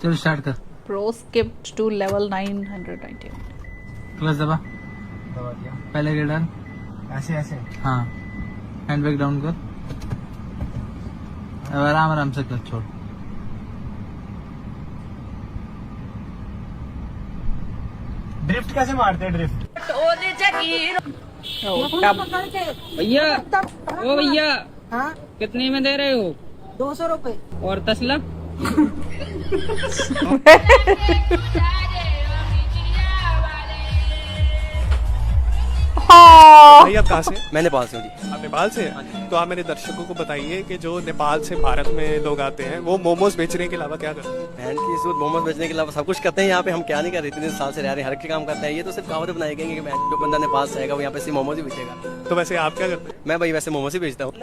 चलो स्टार्ट कर। Pro skipped to level 998. Clutch दबा, दबा दिया। पहले गियर डाल। ऐसे ऐसे हाँ, हैंड ब्रेक डाउन कर, अब आराम आराम से क्लच छोड़। ड्रिफ्ट कैसे मारते हैं ड्रिफ्ट? Oh, tub. भैया, ओ भैया, हाँ, कितने में दे रहे हो? 200 रुपए। और तसला? हाँ। भाई आप कहाँ से? मैं नेपाल से हूँ जी। आप नेपाल से हैं? तो आप मेरे दर्शकों को बताइए कि जो नेपाल से भारत में लोग आते हैं वो मोमोज बेचने के अलावा क्या करते हैं? बहन की सूद मोमोज बेचने के अलावा सब कुछ करते हैं यहाँ पे। हम क्या नहीं कर रहे, इतने साल से रह रहे हैं, हर एक काम करते हैं। ये तो सिर्फ कहावत बनाई गई है कि बहन जो बंदा नेपाल से आएगा वो यहाँ पे सिर्फ मोमोज ही बेचेगा। तो वैसे आप क्या करते हैं? मैं भाई वैसे मोमोज ही बेचता हूँ।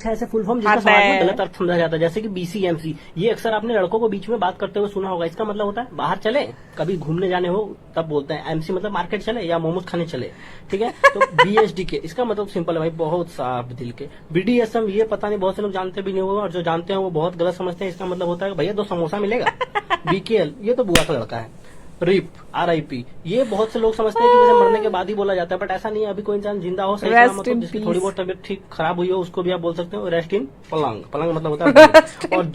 ऐसे फुल फॉर्म जिसका समाज में गलत अर्थ समझा जाता है, जैसे कि BCMC। ये अक्सर आपने लड़कों को बीच में बात करते हुए सुना होगा। इसका मतलब होता है बाहर चले, कभी घूमने जाने हो तब बोलते हैं। MC मतलब मार्केट चले या मोमोज खाने चले, ठीक है। तो BSDK इसका मतलब सिंपल है भाई, बहुत साफ दिल के। BDSM ये पता नहीं बहुत से लोग जानते भी नहीं होंगे, और जो जानते हैं वो बहुत गलत समझते हैं। इसका मतलब होता है भैया 2 समोसा मिलेगा। BKL ये तो बुआ का लड़का है। RIP RIP ये बहुत से लोग समझते हैं कि जैसे मरने के बाद ही बोला जाता है, बट ऐसा नहीं है। अभी कोई इंसान जिंदा हो, सही सलामत हो, जिसकी थोड़ी बहुत तबियत ठीक खराब हुई हो, उसको भी आप बोल सकते हो रेस्ट इन पलंग। पलंग मतलब होता है और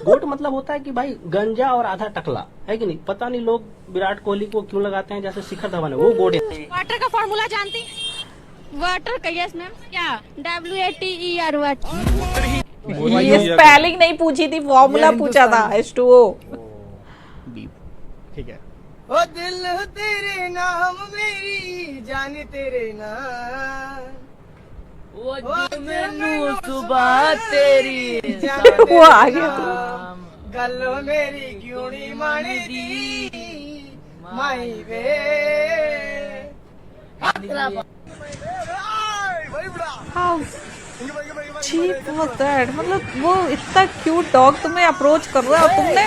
गोट मतलब होता है कि भाई गंजा और आधा टकला, है कि नहीं। पता नहीं लोग विराट कोहली को क्यों लगाते हैं जैसे शिखर धवन है, वो गोट है। वाटर का फॉर्मूला जानती? वाटर का यस मैम क्या? WATER water. ये स्पेलिंग नहीं पूछी थी, फॉर्मूला पूछा था। H2O। ठीक है। ओ दिल तेरे नाम मेरी जान तेरे नाम, ओ मैनू सुबह तेरी जान वो आ गया गलो मेरी क्यों नहीं मानदी माई वे। How cheap was that? मतलब वो इतना क्यूट डॉग तुम्हें अप्रोच कर रहा है और तुमने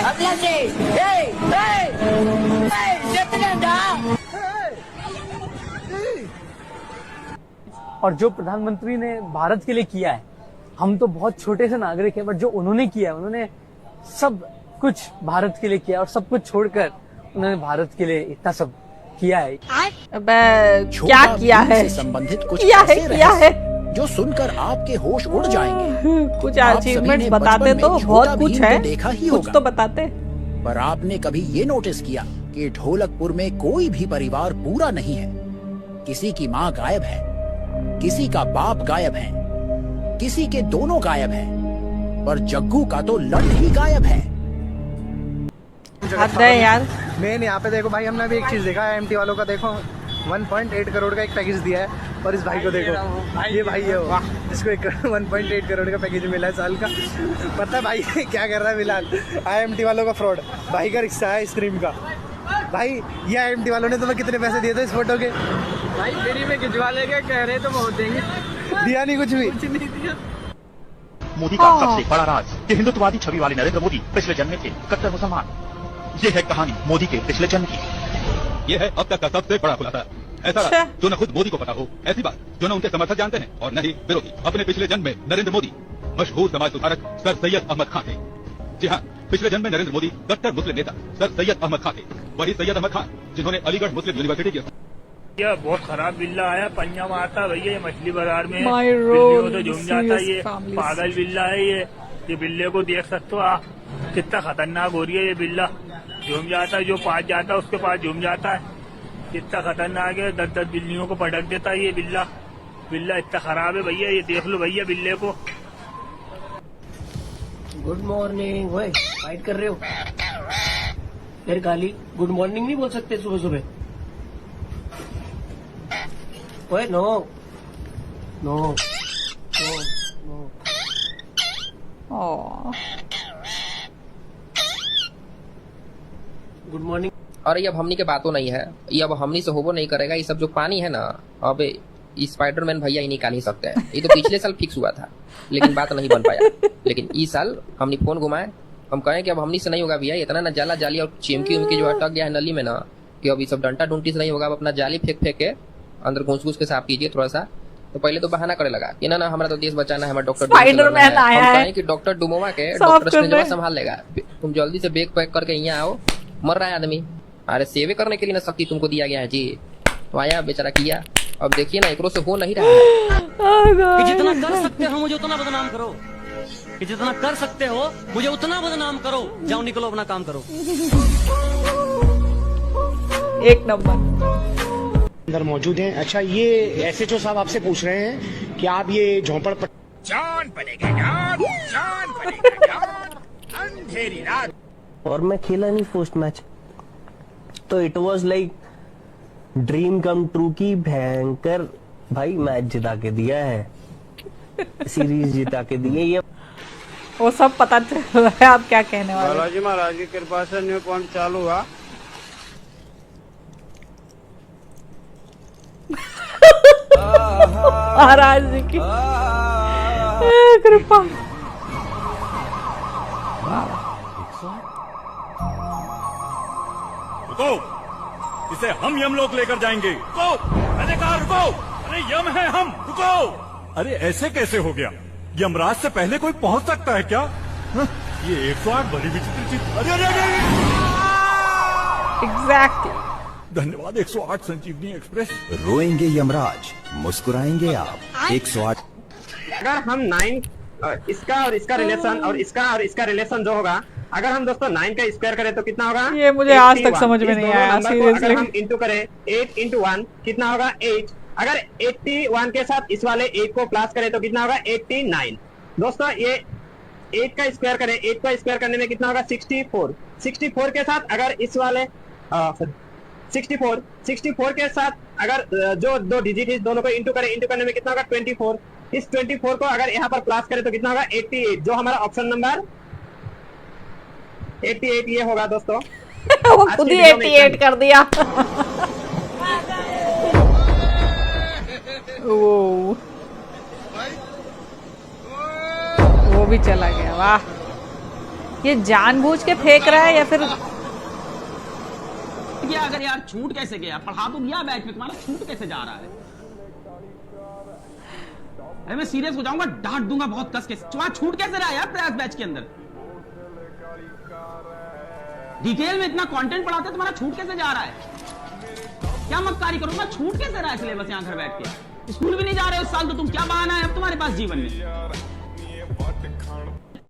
और जो प्रधानमंत्री ने भारत के लिए किया है, हम तो बहुत छोटे से नागरिक हैं, बट जो उन्होंने किया है, उन्होंने सब कुछ भारत के लिए किया और सब कुछ छोड़कर उन्होंने भारत के लिए इतना सब किया है। क्या किया है? संबंधित कुछ किया है जो सुनकर आपके होश उड़ जाएंगे। कुछ अचीवमेंट बताते तो बहुत कुछ है, देखा ही कुछ तो बताते। पर आपने कभी ये नोटिस किया कि ढोलकपुर में कोई भी परिवार पूरा नहीं है? किसी की माँ गायब है, किसी का बाप गायब है, किसी के दोनों गायब हैं, पर जग्गू का तो लड़ ही गायब है। हद है यार। मेन यहाँ पे देखो भाई, हमने अभी एक चीज देखा है IMT वालों का। देखो 1.8 करोड़ का एक पैकेज दिया है, और इस भाई को देखो, ये भाई है वाह, जिसको 1.8 करोड़ का पैकेज मिला है साल का। पता है भाई क्या कर रहा है फिलहाल? IMT वालों का फ्रॉड। भाई का रिक्शा है स्क्रीम का। भाई ये IMT वालों ने तुम्हें कितने पैसे दिए थे इस फोटो के? भाई फ्री में खिंचवा लेंगे, कह रहे तो बहुत देंगे, दिया नहीं कुछ भी। मोदी का सबसे बड़ा राज कि हिंदुत्ववादी छवि वाले नरेंद्र मोदी पिछले जन्म में थे कट्टर मुसलमान। ये है कहानी मोदी के पिछले जन्म की। ये है अब तक का सबसे बड़ा खुलासा। ऐसा राज जो न खुद मोदी को पता हो, ऐसी बात जो न उनके समर्थक जानते हैं और न ही विरोधी। अपने पिछले जन्म में नरेंद्र मोदी मशहूर समाज सुधारक सर सैयद अहमद खान थे। जी हाँ, पिछले जन्म में नरेंद्र मोदी कट्टर मुस्लिम नेता सर सैयद अहमद खान थे। वही सैयद अहमद खान जिन्होंने अलीगढ़ मुस्लिम यूनिवर्सिटी की। यह बहुत खराब बिल्ला आया, पंजा मारता भैया। ये मछली बाजार में My बिल्लियों role तो झूम is जाता है। ये family. पागल बिल्ला है ये बिल्ले को देख सकते हो आप, कितना खतरनाक हो रही है ये बिल्ला। झूम जाता है, जो पास जाता है उसके पास झूम जाता है। कितना खतरनाक है, 10-10 बिल्लियों को पटक देता है ये बिल्ला। बिल्ला इतना खराब है भैया, ये देख लो भैया बिल्ले को। Good morning. ओए फाइट कर रहे हो फिर? गाली गुड मॉर्निंग नहीं बोल सकते सुबह सुबह? ओए no no no no. Good morning. और ये अब हमनी के बातों नहीं है, ये अब हमनी से होबो नहीं करेगा। ये सब जो पानी है ना, अब स्पाइडरमैन भैया ही निकाल ही सकते हैं। ये तो पिछले साल फिक्स हुआ था, लेकिन बात नहीं बन पाया। लेकिन इस साल हमने फोन घुमाए, हम कहें कि अब हमनी से नहीं होगा भैया। इतना ना जाला जाली और चिमकी उमकी जो अटक गया है नली में ना, कि अब ये सब डंटा डुंटी से नहीं होगा। अब अपना जाली फेंक के अंदर घुस घुस के साफ कीजिए थोड़ा सा, तो पहले तो बहाना करे लगा कि ना हमारा तो देश बचाना है, हमारा डॉक्टर स्पाइडरमैन आया है कि डॉक्टर डुमोवा के साफ डॉक्टर करने। स्ट्रेंज संभाल लेगा, तुम जल्दी से बैग पैक करके यहाँ आओ, मर रहा है आदमी। अरे सेवे करने के लिए ना शक्ति तुमको दिया गया है जी, तो आया बेचारा किया। अब देखिए ना एकरो से हो नहीं रहा है। कि जितना कर सकते हो मुझे उतना बदनाम करो, कि जितना कर सकते हो मुझे उतना बदनाम करो, जाओ निकलो अपना काम करो। एक नंबर अंदर मौजूद हैं। अच्छा, ये एसएचओ साहब आपसे पूछ रहे हैं कि आप ये झोंपड़पट्टी जान पड़ेगा जान पड़ेगा जान, अंधेरी रात। और मैं खेला नहीं फर्स्ट मैच, तो it was like dream come true की भयंकर भाई मैच जिता के दिया है, सीरीज जिता के दी है। ये वो सब पता चल रहा है आप क्या कहने वाले। बालाजी महाराज की कृपा से न्यू पॉइंट चालू हुआ। महाराज जी की कृपा। रुको, इसे हम यमलोक लेकर जाएंगे। रुको, मैंने कहा रुको, अरे यम है हम, रुको। अरे ऐसे कैसे हो गया? यमराज से पहले कोई पहुंच सकता है क्या? ये 108 बड़ी विचित्र चीज। अरे अरे अरे एग्जैक्टली। धन्यवाद 108 संजीवनी एक्सप्रेस। रोएंगे यमराज, मुस्कुराएंगे आप। 108। अगर हम 9 इसका और इसका रिलेशन और इसका रिलेशन जो होगा, अगर हम दोस्तों 9 का स्क्वायर करें तो कितना होगा? ये मुझे आज तक समझ में नहीं आया सीरियसली। अगर हम इंटू करें 8 × 1 कितना होगा? 8। अगर 81 के साथ इस वाले 8 को प्लस करें तो कितना होगा? 89। दोस्तों ये 8 का स्क्वायर करें, 8 का स्क्वायर करने में कितना होगा? 64। 64 के साथ अगर इस वाले 64 के साथ अगर जो दो डिजिट इस दोनों को इंटू करें, इंटू करने में कितना होगा? 24। इस 24 को अगर यहाँ पर प्लस करें तो कितना होगा? 88, जो हमारा ऑप्शन नंबर 88 ये होगा दोस्तों। वो खुद ही 88 कर दिया। वो भी चला गया। वाह, ये जानबूझ के फेंक रहा है या फिर गया? अगर यार छूट कैसे गया? पढ़ा तो दिया बैच में, तुम्हारा छूट कैसे जा रहा है? अरे मैं सीरियस हो जाऊंगा, डांट दूंगा बहुत कस के। तुम्हारा छूट कैसे रहा यार प्रयास बैच के अंदर? डिटेल में इतना कंटेंट पढ़ाते, तुम्हारा छूट कैसे जा रहा है? क्या मक्कारी करूंगा? छूट कैसे रहा है सिलेबस यहाँ घर बैठ के? स्कूल भी नहीं जा रहे हो इस साल, तो तुम क्या बहाना है अब तुम्हारे पास जीवन में?